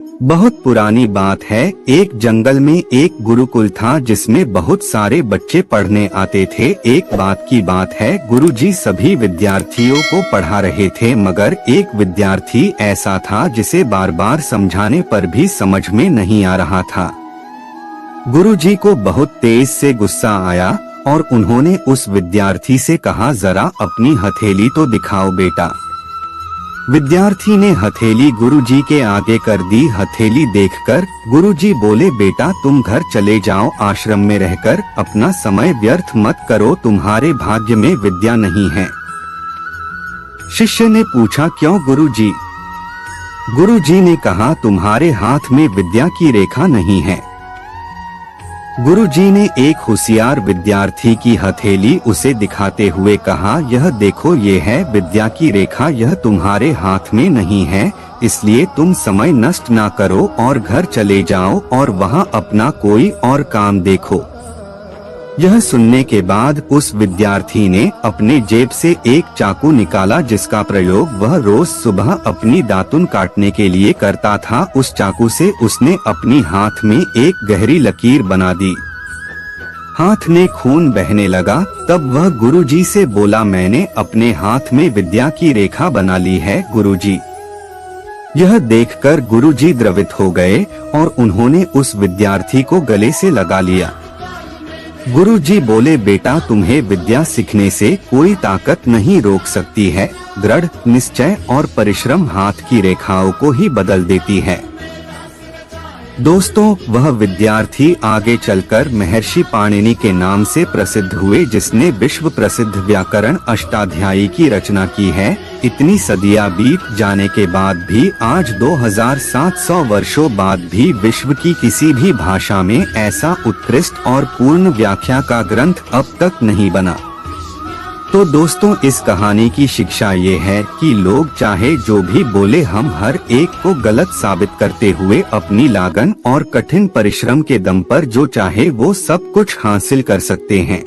बहुत पुरानी बात है। एक जंगल में एक गुरुकुल था जिसमें बहुत सारे बच्चे पढ़ने आते थे। एक बात की बात है, गुरुजी सभी विद्यार्थियों को पढ़ा रहे थे, मगर एक विद्यार्थी ऐसा था जिसे बार बार समझाने पर भी समझ में नहीं आ रहा था। गुरुजी को बहुत तेज से गुस्सा आया और उन्होंने उस विद्यार्थी से कहा, जरा अपनी हथेली तो दिखाओ बेटा। विद्यार्थी ने हथेली गुरुजी के आगे कर दी। हथेली देखकर गुरुजी बोले, बेटा तुम घर चले जाओ, आश्रम में रहकर अपना समय व्यर्थ मत करो, तुम्हारे भाग्य में विद्या नहीं है। शिष्य ने पूछा, क्यों गुरुजी? गुरुजी ने कहा, तुम्हारे हाथ में विद्या की रेखा नहीं है। गुरुजी ने एक होशियार विद्यार्थी की हथेली उसे दिखाते हुए कहा, यह देखो, ये है विद्या की रेखा, यह तुम्हारे हाथ में नहीं है, इसलिए तुम समय नष्ट ना करो और घर चले जाओ और वहां अपना कोई और काम देखो। यह सुनने के बाद उस विद्यार्थी ने अपने जेब से एक चाकू निकाला जिसका प्रयोग वह रोज सुबह अपनी दातुन काटने के लिए करता था। उस चाकू से उसने अपनी हाथ में एक गहरी लकीर बना दी। हाथ में खून बहने लगा। तब वह गुरुजी से बोला, मैंने अपने हाथ में विद्या की रेखा बना ली है गुरुजी। यह देखकर गुरुजी द्रवित हो गए और उन्होंने उस विद्यार्थी को गले से लगा लिया। गुरुजी बोले, बेटा तुम्हें विद्या सीखने से कोई ताकत नहीं रोक सकती है। दृढ़ निश्चय और परिश्रम हाथ की रेखाओं को ही बदल देती है। दोस्तों, वह विद्यार्थी आगे चलकर महर्षि पाणिनि के नाम से प्रसिद्ध हुए, जिसने विश्व प्रसिद्ध व्याकरण अष्टाध्यायी की रचना की है। इतनी सदियां बीत जाने के बाद भी आज 2700 वर्षों बाद भी विश्व की किसी भी भाषा में ऐसा उत्कृष्ट और पूर्ण व्याख्या का ग्रंथ अब तक नहीं बना। तो दोस्तों, इस कहानी की शिक्षा ये है कि लोग चाहे जो भी बोले, हम हर एक को गलत साबित करते हुए अपनी लगन और कठिन परिश्रम के दम पर जो चाहे वो सब कुछ हासिल कर सकते हैं।